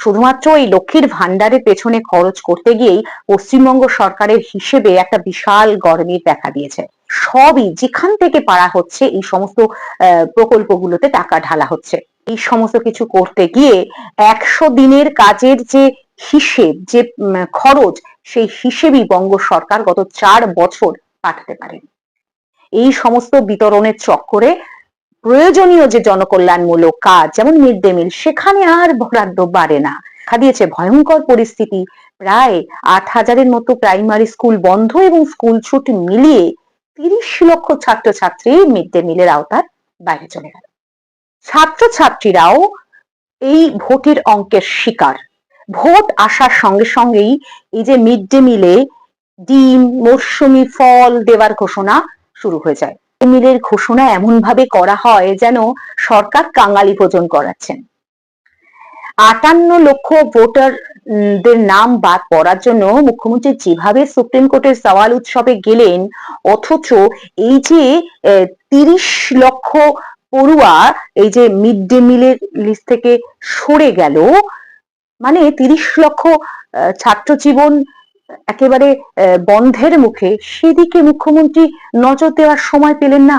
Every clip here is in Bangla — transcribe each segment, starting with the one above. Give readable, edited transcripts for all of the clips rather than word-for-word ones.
শুধুমাত্র এই লক্ষ্মীর ভান্ডারের পেছনে খরচ করতে গিয়েই পশ্চিমবঙ্গ সরকারের হিসেবে একটা বিশাল গরমিল দেখা দিয়েছে। সবই যেখান থেকে পারা হচ্ছে এই সমস্ত প্রকল্পগুলোতে টাকা ঢালা হচ্ছে। এই সমস্ত কিছু করতে গিয়ে ১০০ দিনের কাজের যে হিসেব, যে খরচ, সেই হিসেবই বঙ্গ সরকার গত ৪ বছর পাঠাতে পারেন। এই সমস্ত বিতরণের চক্করে প্রয়োজনীয় যে জনকল্যাণমূলক কাজ যেমন মিড ডে মিল, সেখানে আর বরাদ্দ বাড়ে না। দেখা দিয়েছে ভয়ঙ্কর পরিস্থিতি। প্রায় ৮,০০০-এর মতো প্রাইমারি স্কুল বন্ধ এবং স্কুল ছুটি মিলিয়ে ৩০ লক্ষ ছাত্রছাত্রী মিড ডে মিলের আওতার বাইরে চলে গেল। ছাত্রছাত্রীরাও এই ভোটের অঙ্কের শিকার। ভোট আসার সঙ্গে সঙ্গেই এই যে মিড ডে মিলে ডিম, মরশুমি ফল দেওয়ার ঘোষণা শুরু হয়ে যায়। মিলের ঘোষণা এমন ভাবে করা হয় যেন সরকার কাঙালি ভোজন করাচ্ছেন। ৫৮ লক্ষ ভোটারদের নাম বাদ পড়ার জন্য মুখ্যমন্ত্রী যেভাবে সুপ্রিম কোর্টের সওয়াল উৎসবে গেলেন, অথচ এই যে ৩০ লক্ষ পড়ুয়া এই যে মিড ডে মিলের লিস্ট থেকে সরে গেল, মানে ৩০ লক্ষ ছাত্র জীবন একেবারে বন্ধের মুখে, সেদিকে মুখ্যমন্ত্রী নজর দেওয়ার সময় পেলেন না।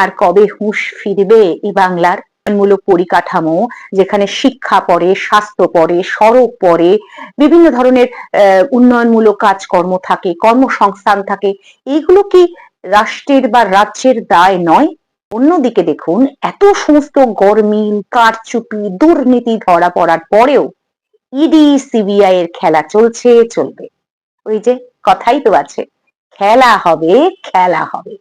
আর কবে হুঁশ ফিরবে এই বাংলার মূলক পরিকাঠামো, যেখানে শিক্ষা পড়ে, স্বাস্থ্য পড়ে, সড়ক পড়ে, বিভিন্ন ধরনের উন্নয়নমূলক কাজকর্ম থাকে, কর্মসংস্থান থাকে, এইগুলো কি রাষ্ট্রের বা রাজ্যের দায় নয়? অন্যদিকে দেখুন, এত সমস্ত গরমিল, কারচুপি, দুর্নীতি ধরা পড়ার পরেও ইডি সিবিআই এর খেলা চলবে। ওই যে কথাই তো আছে, খেলা হবে, খেলা হবে।